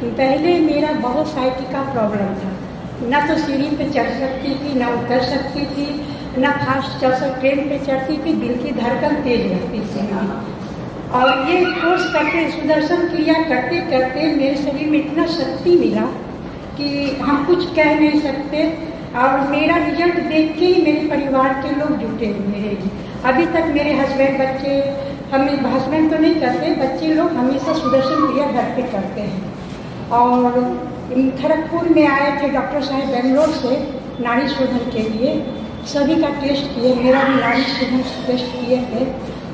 पहले मेरा बहुत साइकिल का प्रॉब्लम था, ना तो सीढ़ी पे चढ़ सकती थी, ना उतर सकती थी, ना फास्ट ट्रेन पे चढ़ती थी, दिल की धड़कन तेज रहती थी। और ये कोर्स करके, सुदर्शन क्रिया करते करते मेरे शरीर में इतना शक्ति मिला कि हम कुछ कह नहीं सकते। और मेरा रिजल्ट देख के ही मेरे परिवार के लोग जुटे हुए हैं। अभी तक मेरे हस्बैंड, बच्चे, हस्बैंड तो नहीं करते, बच्चे लोग हमेशा सुदर्शन क्रिया घर पे करते हैं। और खड़गपुर में आए थे डॉक्टर साहब बेंगलोर से नाड़ी शोधन के लिए, सभी का टेस्ट किए, मेरा भी नाड़ी शोधन टेस्ट किए थे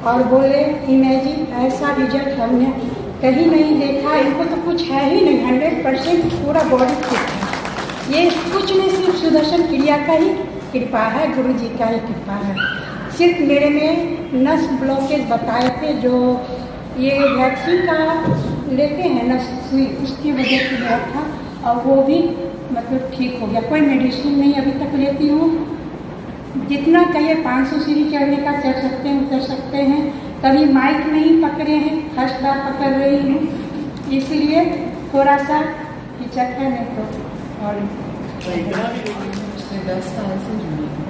और बोले इमेजिन ऐसा रिजल्ट हमने कहीं नहीं देखा, इनको तो कुछ है ही नहीं, 100% पूरा बॉडी फिट है। ये कुछ नहीं, सिर्फ सुदर्शन क्रिया का ही कृपा है, गुरु जी का ही कृपा है। सिर्फ मेरे में नस ब्लॉकेज बताए थे, जो ये वैक्सीन का लेते हैं नस सुई, उसकी वजह से हुआ था, और वो भी मतलब ठीक हो गया। कोई मेडिसिन नहीं अभी तक लेती हूँ। जितना कहिए 500 सीढ़ी चढ़ने का चढ़ सकते हैं, उतर सकते हैं। कभी माइक नहीं पकड़े हैं, फर्स्ट बार पकड़ रही हूँ, इसलिए थोड़ा सा हिचक है, नहीं तो। और 10 साल से जुड़ी हूँ।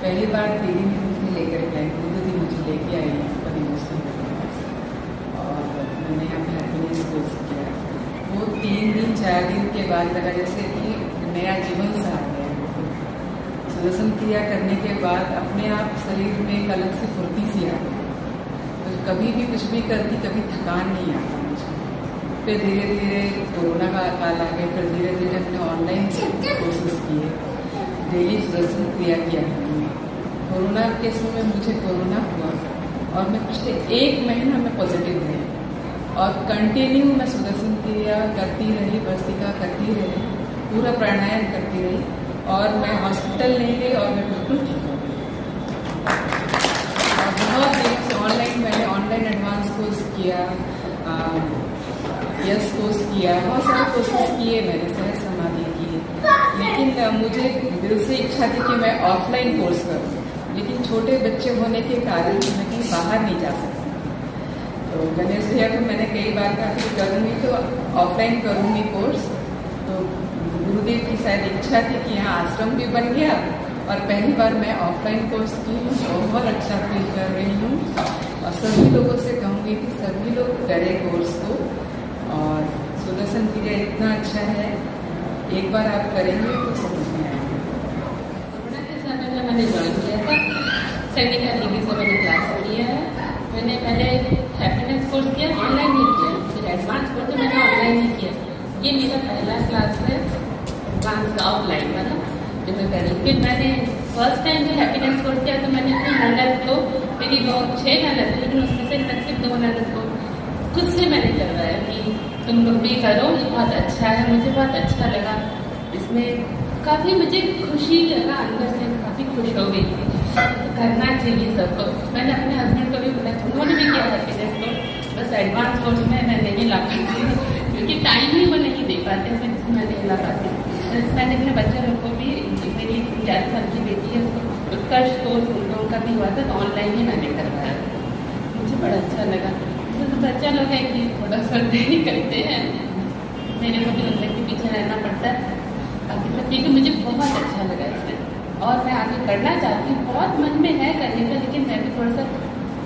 पहली बार दीदी ने मुझे लेकर गए, दीदी मुझे लेके आई और मैंने यहाँ पे हैप्पीनेस कोर्स किया। वो 3 दिन 4 दिन के बाद लगा जैसे कि नया जीवन सा आ गया। सुदर्शन क्रिया करने के बाद अपने आप शरीर में एक अलग से फुर्ती सी आ गई। तो कभी भी कुछ भी करती, कभी थकान नहीं आता मुझे। फिर धीरे धीरे कोरोना का काल आ गया, फिर धीरे धीरे हमने ऑनलाइन कोर्सेज किए, डेली सुदर्शन क्रिया किया हमने। कोरोना के समय मुझे कोरोना हुआ और मैं पिछले 1 महीना में पॉजिटिव रही और कंटिन्यू मैं सुदर्शन क्रिया करती रही, भस्त्रिका करती रही, पूरा प्राणायाम करती रही और मैं हॉस्पिटल नहीं गई और मैं बिल्कुल ठीक हो गई। और बहुत दिनों से मैंने ऑनलाइन एडवांस कोर्स किया, यस कोर्स किया, बहुत सारे कोर्सेज किए मैंने, सहज समाधि किए, लेकिन मुझे दिल से इच्छा थी कि मैं ऑफलाइन कोर्स करूँ, लेकिन छोटे बच्चे होने के कारण मैं कहीं बाहर नहीं जा सकती। तो गणेश भैया को मैंने कई बार कहा कि करूँगी तो ऑफलाइन करूँगी कोर्स। तो गुरुदेव की शायद इच्छा थी कि यहाँ आश्रम भी बन गया और पहली बार मैं ऑफलाइन कोर्स की हूँ, बहुत अच्छा फील कर रही हूँ और सभी लोगों से कहूँगी कि सभी लोग करें कोर्स को। और सुदर्शन क्रिया इतना अच्छा है, एक बार आप करेंगे तो समझ में आएंगे। कोरोना के समय में मैंने ज्वाइन किया था, सैनिका दीदी से मैंने क्लास किया है। मैंने पहले हैप्पीनेस कोर्स किया, ऑनलाइन ही किया, फिर एडवांस कोर्स मैंने ऑनलाइन ही किया। ये मेरा पहला क्लास है एडवांस का ऑफलाइन वाला जो मैं करी। फिर मैंने फर्स्ट टाइम जो हैप्पीनेस कोर्स किया तो मैंने अपनी ननद को, मेरी 6 ननद, लेकिन उसमें से सिर्फ 2 ननद को खुद से मैंने करवाया कि तुम लोग भी करो, ये बहुत अच्छा है, मुझे बहुत अच्छा लगा। इसमें काफ़ी मुझे खुशी लगा, अंदर से काफ़ी खुश हो गई थी। तो करना चाहिए सबको। मैंने अपने हस्बैंड को भी बोला, उन्होंने भी किया हैप्पीनेस कोर्स, बस एडवांस कोर्स में मैं नहीं ला पाती क्योंकि टाइम ही वो नहीं दे पाते, फिर इसमें मैं नहीं ला पाती। मैंने अपने बच्चे लोग को भी, मेरी 11 साल की बेटी है, उसको उत्कर्ष कोर्स उन लोगों का भी हुआ था, तो ऑनलाइन ही मैंने करवाया। मुझे बड़ा अच्छा लगा। तो बच्चा लोग है कि थोड़ा सा देरी करते हैं, मेरे को भी लगता है कि पीछे रहना पड़ता है, बाकी सब ठीक है। मुझे बहुत अच्छा लगा इसमें और मैं आगे करना चाहती हूँ। बहुत मन में है करने का, लेकिन मैं भी थोड़ा सा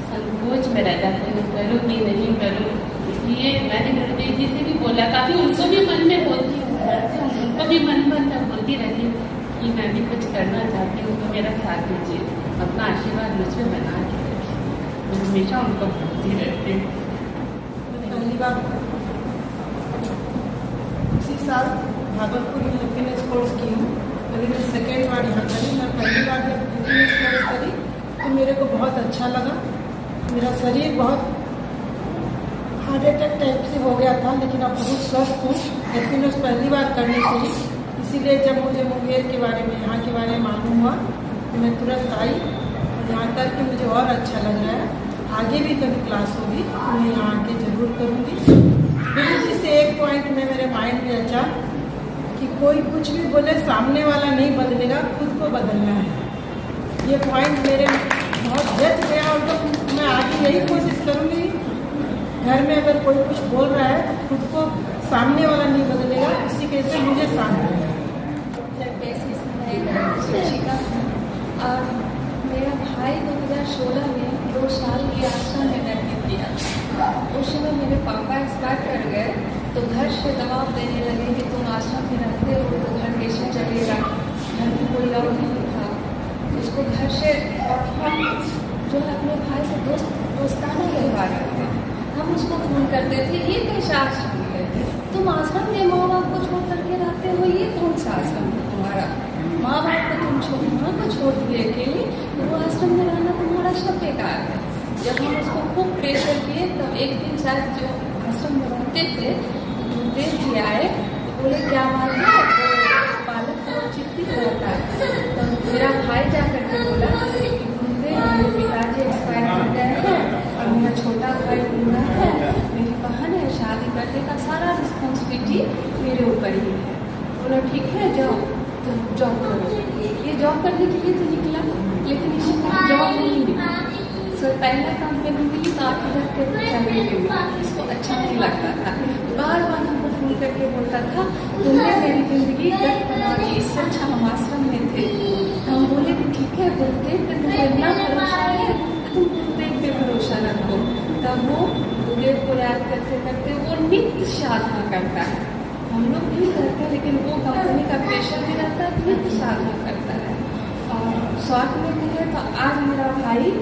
संकोच में रह जाती हूँ, करूँ कि नहीं करूँ। इसलिए मैंने गुरुदेव जी से भी बोला, काफ़ी उनको भी मन में बोलती हूँ, उनको भी मन में बोलती रहती हूँ कि मैं भी कुछ करना चाहती हूँ, तो मेरा साथ दीजिए, अपना आशीर्वाद मुझ पर बना के रखिए। मैं हमेशा उनको बोलती रहती हूँ। पहली बार इसी साल भागलपुर में हैप्पीनेस कोर्स की हूँ, मैंने सेकेंड बार यहाँ करी। मैं पहली बार जब हैप्पीनेस कोर्स करी तो मेरे को बहुत अच्छा लगा। मेरा शरीर बहुत हार्ट अटैक टाइप से हो गया था, लेकिन अब बहुत स्वस्थ हूँ हैप्पीनेस पहली बार करने से ही। इसीलिए जब मुझे मुंगेर के बारे में, यहाँ के बारे में मालूम हुआ तो मैं तुरंत आई और यहाँ करके मुझे और अच्छा लग रहा है। आगे भी कभी क्लास होगी तो मैं यहाँ आके ज़रूर करूँगी। फिर जिससे एक पॉइंट में मेरे माइंड में अच्छा कि कोई कुछ भी बोले, सामने वाला नहीं बदलेगा, खुद को बदलना है। ये पॉइंट मेरे बहुत जज गया और तो मैं आगे यही कोशिश करूँगी, घर में अगर कोई कुछ बोल रहा है तो खुद को, सामने वाला नहीं तरीके से मुझे साथ दिया। शिक्षिका और मेरा भाई 2016 में 2 साल की आश्रम में भर्ती किया। उस समय मेरे पापा एक्सपायर कर गए तो घर से दबाव देने लगे कि तुम आश्रम में रहते हो तो घर कैसे चलेगा, घर में कोई और नहीं था। उसको घर से और हम जो है अपने भाई से दोस्ताना व्यवहार करते थे। हम उसको फोन करते थे, ये कैसा आश्रम है, तुम आश्रम में माँ बाप को छोड़ करके रहते हो, ये कौन सा आश्रम है तुम्हारा, माँ बाप को तुम माँ को छोड़ दिए अकेले, तो वो आश्रम में रहना तुम्हारा सब बेकार है। जब हम उसको खूब प्रेशर किए तब एक दिन शायद जो आश्रम में रहते थे तो देख के आए, तो बोले क्या बात है, तो पालक को चिट्ठी रहता है। तो मेरा भाई जा करके बोला कि मेरे पिताजी एक्सपायर कर गए हैं और मेरा छोटा भाई बूढ़ा है, मेरी बहन है, शादी करने का सारा रिस्पॉन्सिबिलिटी मेरे ऊपर ही है। बोला ठीक है जाओ तो जॉब करो। ये जॉब करने के लिए तो निकला, लेकिन इसे जॉब नहीं मिला। सो पहला काम पे मिली तो 8,000 के सैलरी पे मिला, इसको अच्छा नहीं लगता था। बार बार हमको फोन करके बोलता था तुमने मेरी जिंदगी दर्द बना दी, इससे अच्छा हम आश्रम में थे। हम बोले कि ठीक है गुरुदेव पे तुम इतना भरोसा है तो तुम गुरुदेव पे भरोसा रखो। तब वो गुरुदेव को याद करते करते वो नित्य साधना करता है। हम लोग भी करते हैं लेकिन वो कंपनी का प्रेशर भी रहता है, नित्य साधना करता है। और शॉर्ट में कहे तो आज मेरा भाई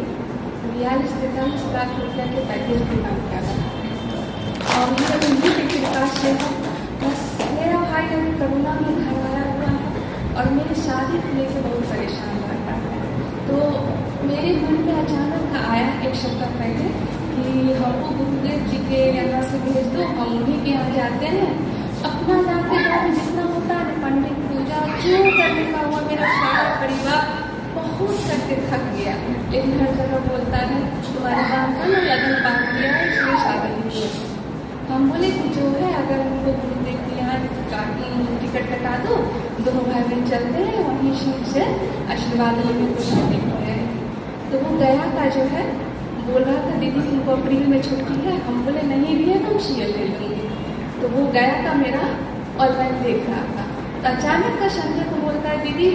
42-43 लाख रुपया के पैकेज पे काम कर रहा है। और ये उन्हीं की कृपा से बस मेरा भाई अभी कोरोना में घर आया हुआ है और मेरी शादी को लेकर बहुत परेशान रहता है। तो मेरे मन में अचानक आया एक सप्ताह पहले कि हमको गुरुदेव जी के यहाँ से भेज दो, हम उन्हीं के यहाँ जाते हैं। अपना जाते जाते जितना होता है पंडित पूजा जो करने का हुआ, मेरा सारा परिवार बहुत करके थक गया, लेकिन हर जगह बोलता है तुम्हारे बाप का ना लगन बांध दिया है इसलिए शादी नहीं हुई। हम बोले कि जो है अगर हमको गुरुदेव के यहाँ टिकट कटा दो, दोनों भाई बहन चलते हैं वहीं से आशीर्वाद लेने को शादी करें। तो वो गया का जो है बोल रहा था दीदी तुमको अप्रैल में छुट्टी है, हम बोले नहीं भी है तो हम सीएल ले लेंगे। तो वो गया का मेरा ऑनलाइन देख रहा था, तो अचानक का संजय को बोलता है दीदी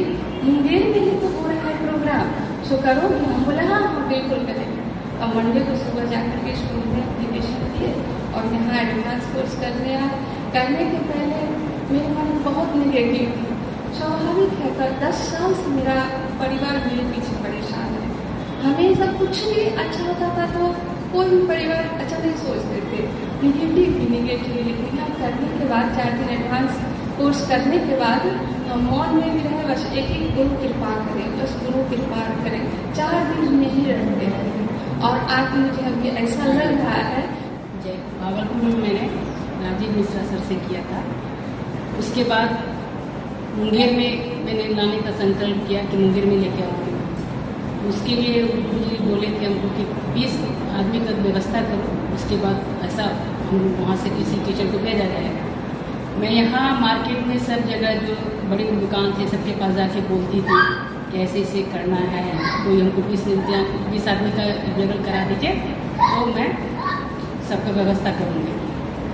मुंगेर में ही तो हो रहा है प्रोग्राम, सो करोगे? हम बोले हाँ हाँ बिल्कुल करेंगे। और मंडे को सुबह जाकर के स्कूल में एप्लीकेशन दिए और यहाँ एडवांस कोर्स करने आए। करने के पहले मेरे मन में बहुत नेगेटिव थी, स्वाभाविक है पर 10 साल से मेरा परिवार मेरे पीछे परेशान है। हमेशा कुछ भी अच्छा होता था तो कोई भी परिवार अच्छा नहीं सोचते थे, निगेटिव। लेकिन यहाँ करने के बाद 4 दिन एडवांस कोर्स करने के बाद मौन में भी रहे, बस एक गुरु कृपा करें, बस गुरु कृपा करें। 4 दिन में ही रहते हैं और आज मुझे अभी ऐसा लग रहा है। भागलपुर में मैंने राजीव मिश्रा सर से किया था, उसके बाद मुंगेर में मैंने लाने का संकल्प किया कि मुंगेर में लेके आऊँगी। उसके लिए मुझे बोले थे हमको कि 20 आदमी का व्यवस्था करो, उसके बाद ऐसा हम वहाँ से किसी टीचर को भेजा जाएगा। मैं यहाँ मार्केट में सब जगह जो बड़ी दुकान थे सबके पास जाके बोलती थी कि ऐसे ऐसे करना है, कोई हमको 20 आदमी का अवेलेबल करा दीजिए तो मैं सबका व्यवस्था करूँगी।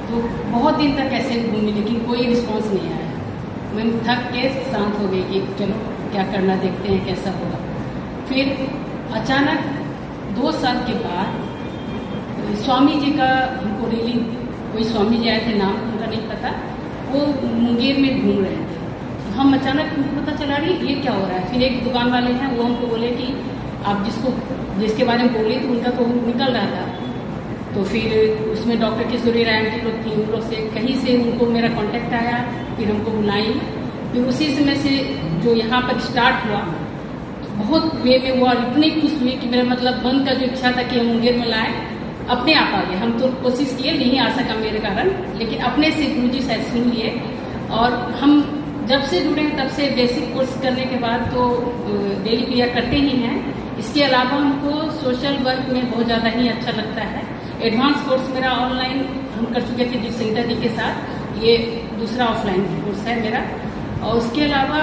तो बहुत दिन तक ऐसे घूमी लेकिन कोई रिस्पॉन्स नहीं आया। मैं थक के शांत हो गई कि चलो क्या करना देखते हैं कैसा होगा। फिर अचानक 2 साल के बाद स्वामी जी का हमको रैली, कोई स्वामी जी आए थे, नाम उनका नहीं पता, वो मुंगेर में घूम रहे थे। तो हम अचानक हमको पता चला रही ये क्या हो रहा है। फिर एक दुकान वाले हैं वो हमको बोले कि आप जिसके बारे में बोले तो उनका तो निकल रहा था। तो फिर उसमें डॉक्टर किशोरी राय आंटी लोग थी, उन लोग से कहीं से उनको मेरा कांटेक्ट आया, फिर हमको बुलाई। फिर उसी समय से जो यहाँ पर स्टार्ट हुआ बहुत वे में हुआ, इतनी खुश हुई कि मेरा मतलब मन का जो इच्छा था कि हम मुंगेर में लाएँ अपने आप आ गए। हम तो कोशिश किए, नहीं आ सका मेरे कारण, लेकिन अपने से गुरुजी शायद सुन लिए। और हम जब से जुड़े तब से बेसिक कोर्स करने के बाद तो डेली क्रिया करते ही हैं। इसके अलावा हमको सोशल वर्क में बहुत ज़्यादा ही अच्छा लगता है। एडवांस कोर्स मेरा ऑनलाइन हम कर चुके थे संगीता जी के साथ, ये दूसरा ऑफलाइन कोर्स है मेरा। और उसके अलावा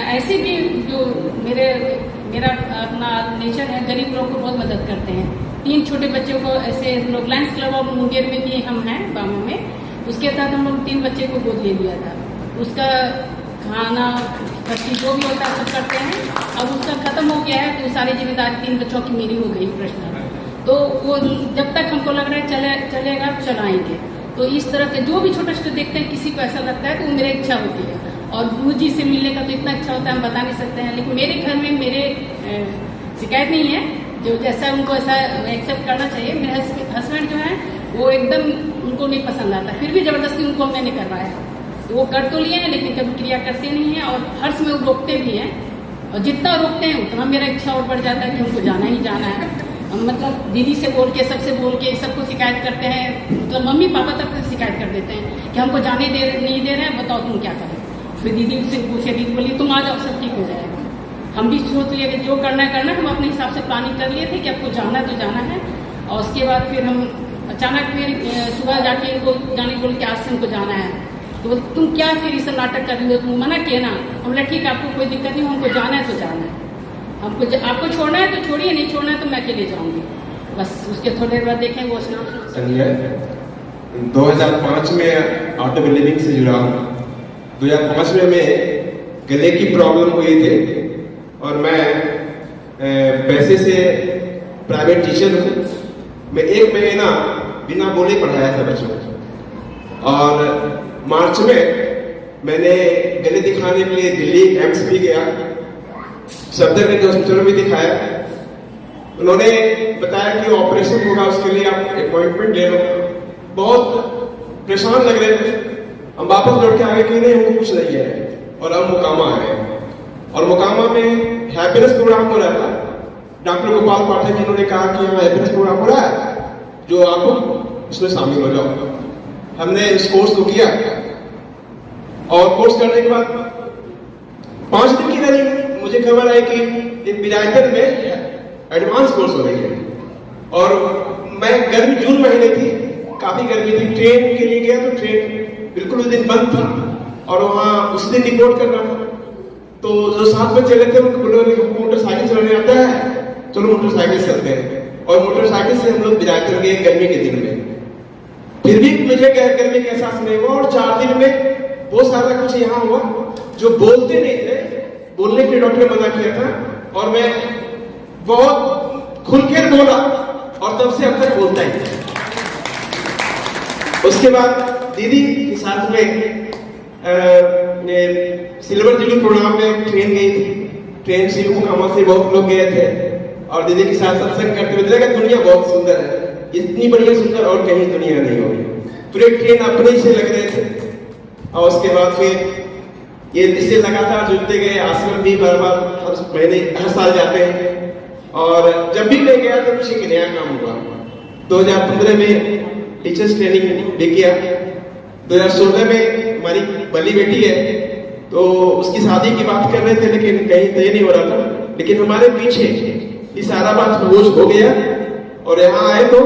ऐसे भी जो मेरा अपना नेचर है, गरीब लोगों को बहुत मदद करते हैं। 3 छोटे बच्चों को ऐसे हम लोग लायंस क्लब ऑफ मुंगेर में भी हम हैं बामू में, उसके तहत हम लोग 3 बच्चे को गोद ले लिया था। उसका खाना खर्ची जो भी होता है सब करते हैं। अब उसका खत्म हो गया है तो सारी जिम्मेदारी 3 बच्चों की मेरी हो गई प्रश्न। तो वो जब तक हमको लग रहा है चलेगा चलाएंगे। तो इस तरह के जो भी छोटे छोटे देखते हैं, किसी को ऐसा लगता है तो वो मेरी इच्छा होती है। और गुरु जी से मिलने का तो इतना अच्छा होता है हम बता नहीं सकते हैं। लेकिन मेरे घर में मेरे शिकायत नहीं है, जो जैसा उनको ऐसा एक्सेप्ट करना चाहिए। मेरे हस्बैंड जो है वो एकदम उनको नहीं पसंद आता, फिर भी ज़बरदस्ती उनको मैंने करवाया। तो वो कर तो लिए हैं लेकिन कभी क्रिया करते नहीं हैं और हर्ष में वो रोकते भी हैं। और जितना रोकते हैं उतना मेरा इच्छा और बढ़ जाता है कि उनको जाना ही जाना है। मतलब दीदी से बोल के, सबसे बोल के, सबको शिकायत करते हैं। मतलब मम्मी पापा तक शिकायत कर देते हैं कि हमको जाने नहीं दे रहे हैं, बताओ तुम क्या करें। फिर दीदी से पूछे, दीदी बोली तुम आ जाओ सब ठीक हो जाएगा। हम भी सोच लिए कि जो करना है करना। हम अपने हिसाब से प्लानिंग कर लिए थे कि आपको जाना है तो जाना है। और उसके बाद फिर हम अचानक फिर सुबह जाके इनको जाने बोल के आज से हमको जाना है। तो बोले तुम क्या फिर इस नाटक कर रही हो, तुम मना किए ना। हम बोले ठीक है आपको कोई दिक्कत नहीं, हमको जाना है तो जाना है। हमको आपको छोड़ना है तो छोड़िए, नहीं छोड़ना है तो मैं अकेले जाऊंगी। बस उसके थोड़ी देर बाद देखें वो संजय 2005 में ऑटो लिविंग से जुड़ा हूँ। 2005 में मैं गले की प्रॉब्लम हुई थी और मैं पैसे से प्राइवेट टीचर हूँ। मैं 1 महीना बिना बोले पढ़ाया था बच्चों को। और मार्च में मैंने गले दिखाने के लिए दिल्ली एम्स भी गया, सफदरजंग के हॉस्पिटल में दिखाया। उन्होंने बताया कि ऑपरेशन होगा, उसके लिए आप अपॉइंटमेंट ले लो। बहुत परेशान लग रहे थे। हम वापस लौट के आगे कि नहीं हमको कुछ नहीं है। और हम मोकामा आए और मोकामा में हैप्पीनेस प्रोग्राम हो रहा था। डॉक्टर गोपाल पाठक जी ने कहा कि यहाँ हैप्पीनेस प्रोग्राम हो रहा है, जो आप इसमें शामिल हो जाओ। हमने इस कोर्स को किया और कोर्स करने के बाद 5 दिन की रही मुझे खबर आई कि विरायतन में एडवांस कोर्स हो रही है। और मैं गर्मी जून महीने थी, काफी गर्मी थी। ट्रेन के लिए गया तो ट्रेन बिल्कुल उस दिन बंद था और वहाँ उस दिन रिपोर्ट करना था। तो जो साथ में चले थे उनको बोले मोटरसाइकिल चलाने आता है, चलो मोटरसाइकिल चलते हैं। और मोटरसाइकिल से हम लोग विरायतन गए गर्मी के दिन में। फिर भी मुझे गर्मी का एहसास नहीं हुआ। और 4 दिन में वो सारा कुछ यहाँ हुआ जो बोलते नहीं थे, बोलने के लिए डॉक्टर ने मना किया था। और मैं बहुत खुल के बोला और तब से अब तक बोलता ही। उसके बाद दीदी के साथ में सिल्वर जुबली प्रोग्राम में ट्रेन गई थी। ट्रेन से मोकामा से बहुत लोग गए थे और दीदी के साथ सत्संग करते हुए देखा दुनिया बहुत सुंदर है, इतनी बढ़िया सुंदर और कहीं दुनिया नहीं होगी। पूरे ट्रेन अपने से लग रहे थे। और उसके बाद फिर ये इससे लगातार जुड़ते गए। आश्रम भी बार हर साल जाते हैं। और जब भी मैं गया तो कुछ एक नया काम हुआ। 2015 में टीचर्स ट्रेनिंग भी किया। 2016 में हमारी बली बेटी है तो उसकी शादी की बात कर रहे थे लेकिन कहीं तय नहीं हो रहा था। लेकिन हमारे पीछे ये सारा बात बोझ हो गया और यहाँ आए तो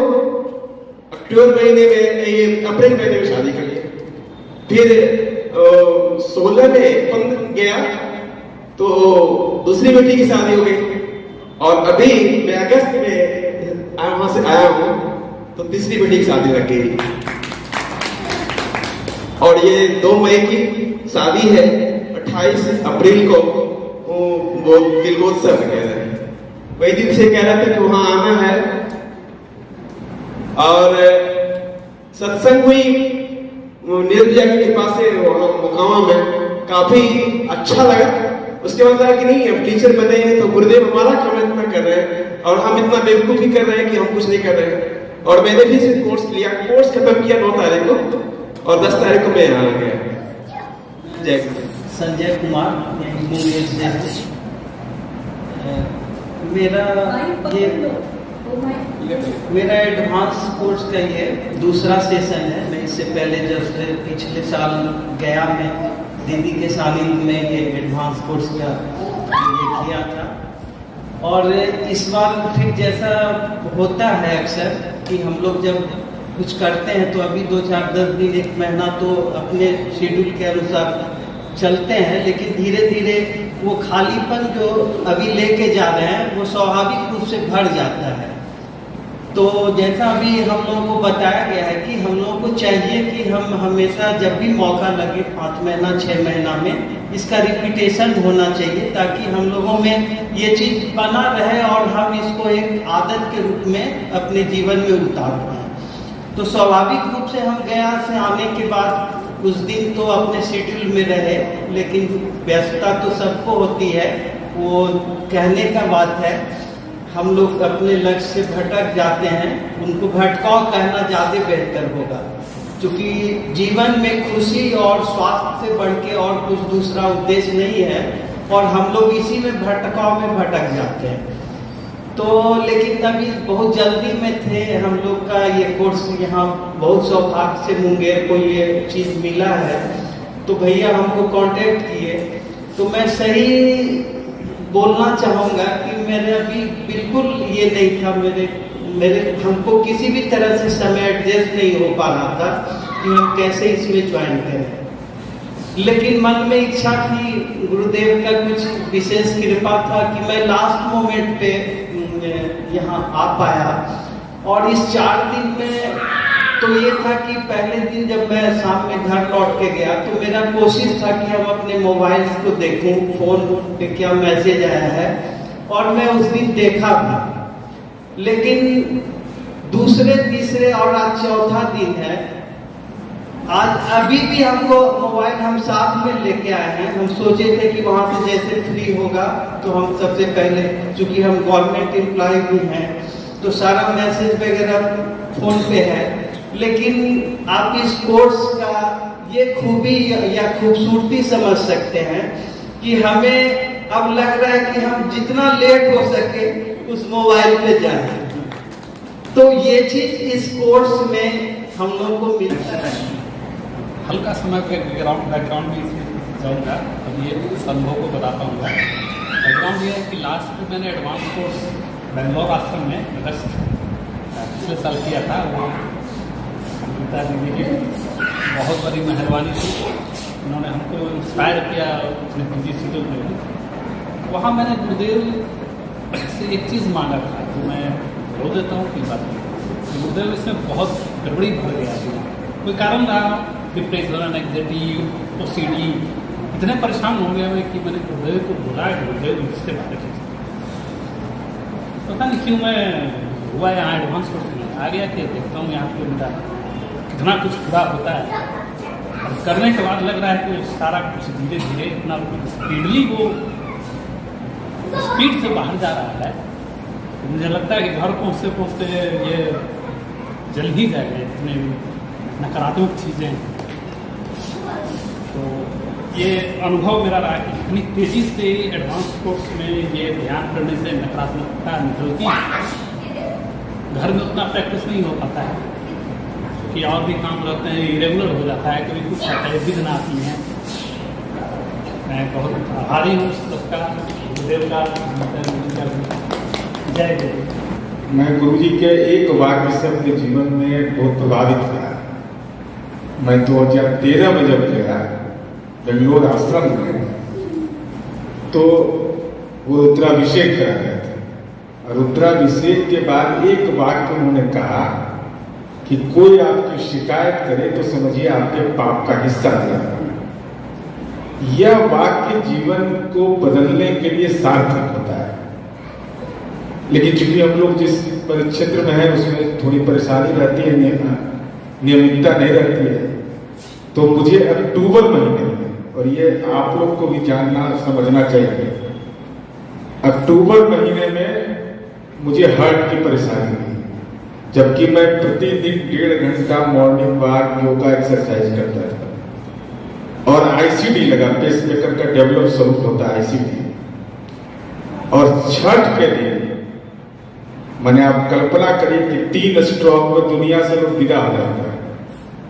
अक्टूबर महीने में अप्रैल महीने में शादी कर लिया। फिर 16 में गया तो दूसरी बेटी की शादी हो गई। और अभी मैं अगस्त में वहां से आया हूं तो तीसरी बेटी की शादी लग गई। और ये 2 मई की शादी है। 28 अप्रैल को वो तिलकोत्सव कह रहे हैं। वही दिन से कह रहा था कि वहां आना है। और सत्संग हुई निर्भया के पास से मोकामा में, काफी अच्छा लगा। उसके बाद लगा कि नहीं अब टीचर बने हैं तो गुरुदेव हमारा काम इतना कर रहे हैं और हम इतना बेवकूफी कर रहे हैं कि हम कुछ नहीं कर रहे हैं। और मैंने भी सिर्फ कोर्स लिया, कोर्स खत्म किया 9 तारीख को और 10 तारीख को मैं यहाँ आ गया। जय संजय कुमार मुंगेर से। मेरा एडवांस कोर्स का ये दूसरा सेशन है। मैं इससे पहले जब पिछले साल गया मैं दीदी के सालिन में ये एडवांस कोर्स का ये किया था। और इस बार फिर जैसा होता है अक्सर कि हम लोग जब कुछ करते हैं तो अभी 2-4-10 दिन 1 महीना तो अपने शेड्यूल के अनुसार चलते हैं, लेकिन धीरे धीरे वो खालीपन जो अभी लेके जा रहे हैं वो स्वाभाविक रूप से भर जाता है। तो जैसा अभी हम लोगों को बताया गया है कि हम लोगों को चाहिए कि हम हमेशा जब भी मौका लगे 5 महीना 6 महीना में इसका रिपीटेशन होना चाहिए, ताकि हम लोगों में ये चीज़ बना रहे और हम इसको एक आदत के रूप में अपने जीवन में उतार पाएँ। तो स्वाभाविक रूप से हम गया से आने के बाद कुछ दिन तो अपने शेड्यूल में रहे, लेकिन व्यस्तता तो सबको होती है, वो कहने का बात है। हम लोग अपने लक्ष्य से भटक जाते हैं, उनको भटकाव कहना ज़्यादा बेहतर होगा, क्योंकि जीवन में खुशी और स्वास्थ्य से बढ़ के और कुछ दूसरा उद्देश्य नहीं है, और हम लोग इसी में भटकाव में भटक जाते हैं। तो लेकिन अभी बहुत जल्दी में थे, हम लोग का ये कोर्स यहाँ बहुत सौभाग्य से मुंगेर को ये चीज़ मिला है, तो भैया हमको कांटेक्ट किए। तो मैं सही बोलना चाहूँगा कि मेरे अभी बिल्कुल ये नहीं था, मेरे हमको किसी भी तरह से समय एडजस्ट नहीं हो पा रहा था कि हम कैसे इसमें ज्वाइन करें। लेकिन मन में इच्छा थी, गुरुदेव का कुछ विशेष कृपा था कि मैं लास्ट मोमेंट पे यहाँ आ पाया। और इस 4 दिन में तो ये था कि पहले दिन जब मैं शाम में घर लौट के गया तो मेरा कोशिश था कि हम अपने मोबाइल को देखूं, फोन पे क्या मैसेज आया है, और मैं उस दिन देखा भी। लेकिन दूसरे तीसरे और आज चौथा दिन है, आज अभी भी हमको मोबाइल हम साथ में लेके आए हैं। हम सोचे थे कि वहाँ से जैसे फ्री होगा तो हम सबसे पहले, चूंकि हम गवर्नमेंट एम्प्लॉय भी हैं, तो सारा मैसेज वगैरह फोन पे है। लेकिन आप इस कोर्स का ये खूबी या खूबसूरती समझ सकते हैं कि हमें अब लग रहा है कि हम जितना लेट हो सके उस मोबाइल पे जाएं। तो ये चीज इस कोर्स में हम लोग को मिल सकता है। हल्का समय बैकग्राउंड भी जाऊँगा, अब ये इस अनुभव को बताता हूँ। बैकग्राउंड ये है कि लास्ट में मैंने एडवांस कोर्स बेंगलोर आश्रम में अगस्त पिछले साल किया था। वो अमृता दीदी की बहुत बड़ी मेहरबानी थी, उन्होंने हमको इंस्पायर किया अपने पीजी शेड्यूल में। वहाँ मैंने गुरुदेव से एक चीज़ मांगा था जो मैं रो देता हूँ कि बात गुरुदेव इसमें बहुत गड़बड़ी भर गया था, कोई कारण रहा, डिप्रेशन, एंग्जाइटी, ओसीडी, इतने परेशान हो गया मैं कि मैंने गुरुदेव को बोला, गुरुदेव इससे बात की। पता नहीं क्यों मैं हुआ यहाँ एडवांस कोर्स में आ गया कि देखता हूँ यहाँ पे मेरा कितना कुछ पूरा होता है, और करने के बाद लग रहा है कि सारा कुछ धीरे धीरे इतना स्पीडली वो स्पीड से बाहर जा रहा है। तो मुझे लगता है कि घर पहुँचते पहुँचते ये जल ही जाएगा, इतने नकारात्मक चीज़ें। तो ये अनुभव मेरा रहा कि इतनी तेज़ी से एडवांस कोर्स में ये ध्यान करने से नकारात्मकता निकलती है। घर में उतना प्रैक्टिस नहीं हो पाता है कि और भी काम रहते हैं, इरेगुलर हो जाता है, कभी कुछ आता है, विघ्न आती हैं। मैं बहुत आभारी हूँ सबका, गुरुदेव का, जय गुरु। मैं गुरुजी के एक वाक्य से अपने जीवन में बहुत प्रभावित हुआ। मैं 2013 में जब गया बेंगलोर आश्रम में, तो वो रुद्राभिषेक करा गया था, और रुद्राभिषेक के बाद एक वाक्य उन्होंने कहा कि कोई आपकी शिकायत करे तो समझिए आपके पाप का हिस्सा दिया। यह वाक्य जीवन को बदलने के लिए सार्थक होता है। लेकिन चूंकि हम लोग जिस परिक्षेत्र में है उसमें थोड़ी परेशानी रहती है, नियमितता नहीं रहती है, तो मुझे अक्टूबर महीने में, और ये आप लोग को भी जानना समझना चाहिए, अक्टूबर महीने में मुझे हार्ट की परेशानी हुई, जबकि मैं प्रतिदिन 1.5 घंटा मॉर्निंग वॉक, योगा, एक्सरसाइज करता था। और आईसीडी लगा, पेसमेकर का डेवलप स्वरूप होता है आईसीडी। और छठ के दिन मैंने आप कल्पना करिए कि 3 स्ट्रोक में दुनिया से लोग विदा हो जाता है,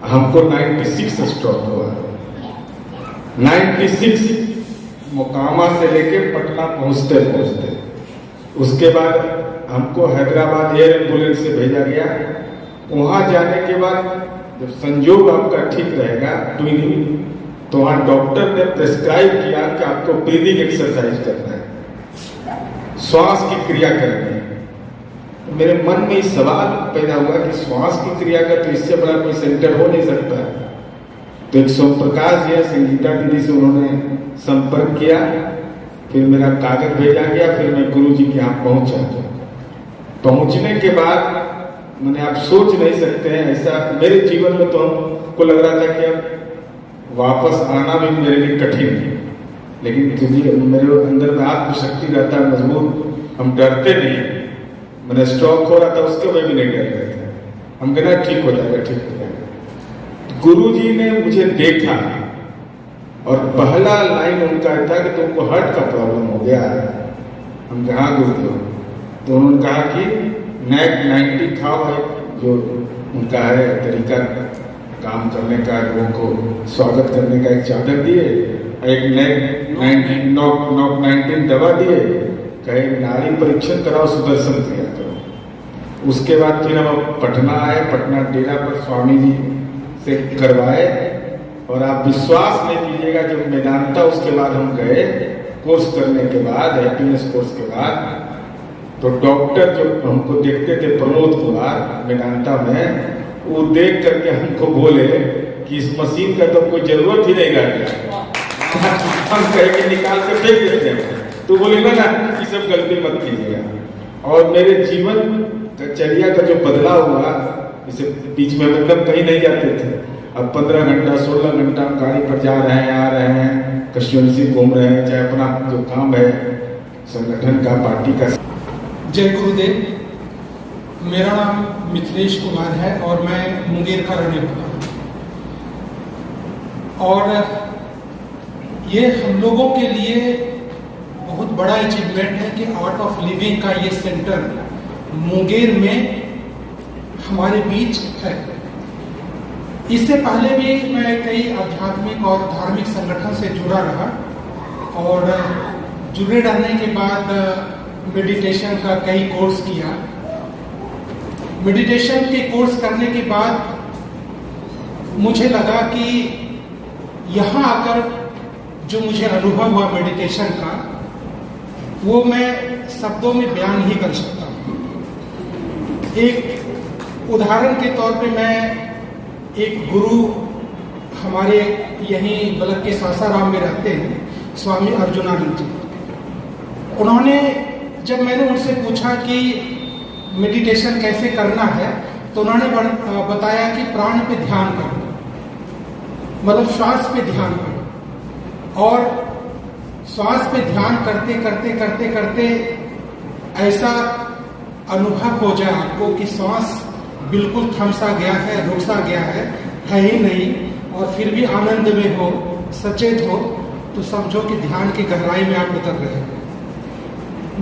हमको 96 स्ट्रोक हुआ। 96 मोकामा से लेके पटना पहुंचते पहुंचते, उसके बाद हमको हैदराबाद एयर एम्बुलेंस से भेजा गया। वहां जाने के बाद जब संयोग आपका ठीक रहेगा ट्विनिंग, तो वहां डॉक्टर ने प्रेस्क्राइब किया कि आपको ब्रीदिंग एक्सरसाइज करना है, श्वास की क्रिया करनी है। मेरे मन में इस सवाल पैदा हुआ कि श्वास की क्रिया का तो इससे बड़ा कोई सेंटर हो नहीं सकता है। तो एक सोम प्रकाश जी संगीता दीदी से उन्होंने संपर्क किया, फिर मेरा कागज भेजा गया, फिर मैं गुरु जी के यहाँ पहुंचा। पहुंचने के बाद मैंने आप सोच नहीं सकते हैं, ऐसा मेरे जीवन में तो हमको लग रहा था कि अब वापस आना भी मेरे लिए कठिन है, लेकिन तुझे मेरे अंदर में आत्मशक्ति रहता है मजबूत, हम डरते नहीं। मैंने स्ट्रोक हो रहा था उसके में भी नहीं डर रहे थे, हम कहना ठीक हो जाएगा, ठीक हो जाएगा। गुरु जी ने मुझे देखा और पहला लाइन उनका था कि तुमको हार्ट का प्रॉब्लम हो गया है। हम कहा गुरुदेव, तो उन्होंने कहा कि नेक 90 खाओ है, जो उनका है तरीका काम करने का, लोगों को स्वागत करने का, एक चादर दिए, एक नेक नॉक 19 दवा दिए, कहे नाड़ी परीक्षण कराओ, सुदर्शन क्रिया करो। उसके बाद फिर हम पटना आए, पटना डेरा पर स्वामी जी से करवाए, और आप विश्वास नहीं कीजिएगा, जब वेदांता उसके बाद हम गए कोर्स करने के बाद, हैप्पीनेस कोर्स के बाद, तो डॉक्टर जो हमको देखते थे प्रमोद कुमार वेदांता में, वो देख करके हमको बोले कि इस मशीन का तो कोई जरूरत ही नहीं रह गया, हम कहे कि निकाल के फेंक देते हैं। तो बोले ना ये सब गलती मत कीजिएगा। और मेरे जीवन चर्या का जो बदलाव हुआ, इसे बीच में मतलब कहीं नहीं जाते थे, अब 15 घंटा 16 घंटा हम गाड़ी पर जा रहे हैं, आ रहे हैं, कंस्टिट्यूएंसी घूम रहे हैं, चाहे अपना जो काम है संगठन का, पार्टी का। जय गुरुदेव। मेरा नाम मिथिलेश कुमार है और मैं मुंगेर का रहने वाला हूँ। और ये हम लोगों के लिए बहुत बड़ा अचीवमेंट है कि आर्ट ऑफ लिविंग का ये सेंटर मुंगेर में हमारे बीच है। इससे पहले भी मैं कई आध्यात्मिक और धार्मिक संगठन से जुड़ा रहा, और जुड़े रहने के बाद मेडिटेशन का कई कोर्स किया। मेडिटेशन के कोर्स करने के बाद मुझे लगा कि यहाँ आकर जो मुझे अनुभव हुआ मेडिटेशन का, वो मैं शब्दों में बयान नहीं कर सकता। एक उदाहरण के तौर पे मैं एक गुरु हमारे यहीं बलक के सासाराम में रहते हैं, स्वामी अर्जुनानंद जी, उन्होंने जब मैंने उनसे पूछा कि मेडिटेशन कैसे करना है, तो उन्होंने बताया कि प्राण पे ध्यान करो, मतलब श्वास पे ध्यान करो, और श्वास पे ध्यान करते करते करते करते ऐसा अनुभव हो जाए आपको कि श्वास बिल्कुल थम सा गया है, रुक सा गया है ही नहीं, और फिर भी आनंद में हो, सचेत हो, तो समझो कि ध्यान की गहराई में आप उतर रहे हैं।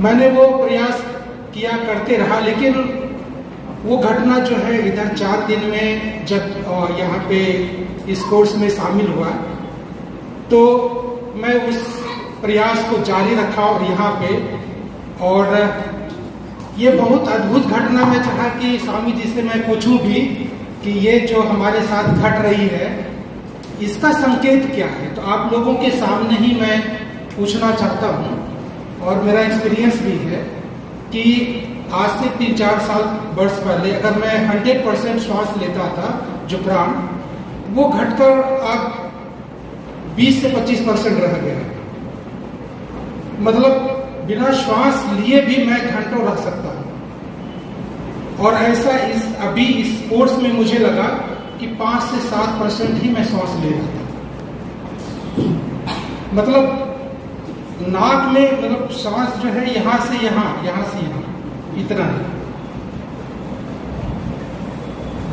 मैंने वो प्रयास किया, करते रहा, लेकिन वो घटना जो है इधर 4 दिन में जब यहाँ पे इस कोर्स में शामिल हुआ, तो मैं उस प्रयास को जारी रखा और यहाँ पे, और ये बहुत अद्भुत घटना है, चाहा कि स्वामी जी से मैं पूछूं भी कि ये जो हमारे साथ घट रही है इसका संकेत क्या है, तो आप लोगों के सामने ही मैं पूछना चाहता हूँ। और मेरा एक्सपीरियंस भी है कि आज से 3-4 साल वर्ष पहले अगर मैं 100% श्वास लेता था, जो प्राण, वो घटकर अब 20 से 25% रह गया। मतलब बिना श्वास लिए भी मैं घंटों रह सकता हूँ। और ऐसा अभी इस कोर्स में मुझे लगा कि 5 से 7% ही मैं श्वास ले रहा था। मतलब नाक में, मतलब श्वास जो है यहाँ से यहाँ, यहाँ से यहाँ, इतना है,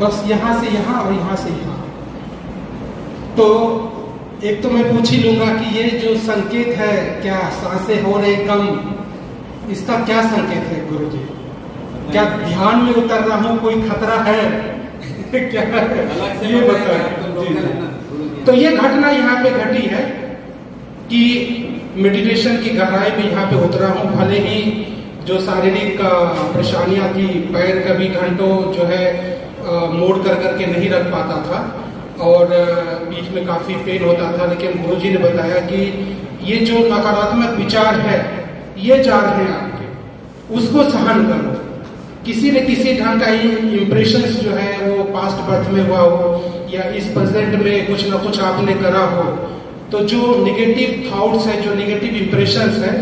बस यहाँ से यहाँ और यहाँ से यहाँ। तो एक तो मैं पूछ ही लूंगा कि ये जो संकेत है, क्या सांसें हो रही कम, इसका क्या संकेत है गुरुजी? क्या ध्यान में उतर रहा हूँ, कोई खतरा है क्या है? ये बताएं। तो ये घटना यहाँ पे घटी है कि मेडिटेशन की गहराई में यहाँ पे उतरा हूँ। भले ही जो शारीरिक परेशानियाँ थी, पैर कभी घंटों जो है मोड़ कर करके नहीं रख पाता था, और बीच में काफ़ी पेन होता था, लेकिन गुरुजी ने बताया कि ये जो नकारात्मक विचार है ये जा रहे हैं आपके, उसको सहन करो, किसी न किसी ढंग का ही इम्प्रेशन जो है वो पास्ट बर्थ में हुआ हो या इस प्रेजेंट में कुछ ना कुछ आपने करा हो, तो जो निगेटिव थॉट्स है, जो निगेटिव इम्प्रेशंस है,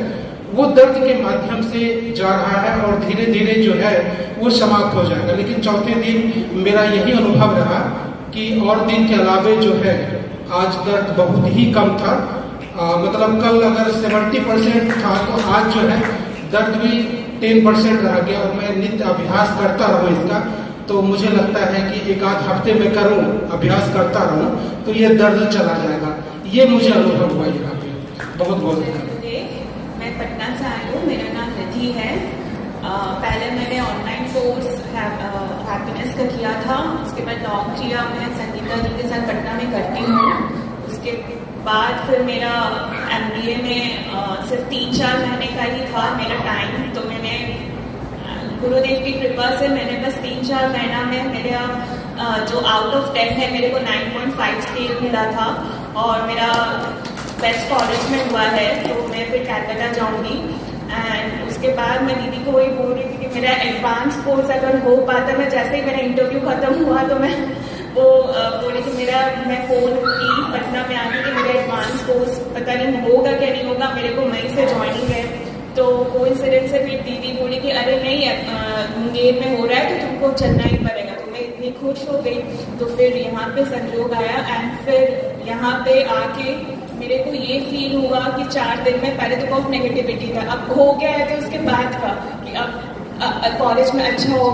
वो दर्द के माध्यम से जा रहा है और धीरे धीरे जो है वो समाप्त हो जाएगा। लेकिन चौथे दिन मेरा यही अनुभव रहा कि और दिन के अलावे जो है आज दर्द बहुत ही कम था। मतलब कल अगर 70% था तो आज जो है दर्द भी 10% रह गया और मैं नित्य अभ्यास करता रहूँ इसका, तो मुझे लगता है कि एक आध हफ्ते में करूँ, अभ्यास करता रहूँ तो ये दर्द चला जाएगा। ये मुझे अनुभव हुआ यहाँ पे। बहुत बहुत मैं पटना से आई हूँ, मेरा नाम निधि है। पहले मैंने ऑनलाइन कोर्स हैप्पीनेस का किया था, उसके बाद लॉन्ग किया मैं संगीता जी के साथ पटना में करती हूँ। उसके बाद फिर मेरा MBA में सिर्फ 3-4 महीने का ही था मेरा टाइम, तो मैंने गुरुदेव की कृपा से मैंने बस 3-4 महीना में मेरा जो आउट ऑफ 10 है मेरे को 9.5 स्केल मिला था और मेरा बेस्ट कॉलेज में हुआ है, तो मैं फिर कैलकाटा जाऊंगी। एंड उसके बाद मैं दीदी को वही बोल रही थी कि मेरा एडवांस कोर्स अगर हो पाता, मैं जैसे ही मेरा इंटरव्यू खत्म हुआ तो मैं वो बोली कि मैं फ़ोन की पटना में आके कि मेरा एडवांस कोर्स पता नहीं होगा क्या नहीं होगा, मेरे को मई से ज्वाइनिंग है। तो कोइंसिडेंस से फिर दीदी बोली कि अरे नहीं मुंगेर में हो रहा है तो तुमको चलना ही पड़ेगा। तो मैं इतनी खुश हो गई, तो फिर यहाँ पे संयोग आया एंड फिर यहाँ पे आके मेरे को ये फील हुआ कि 4 दिन में पहले तो बहुत नेगेटिविटी था, अब हो गया है तो उसके बाद का कि अब कॉलेज में अच्छा हो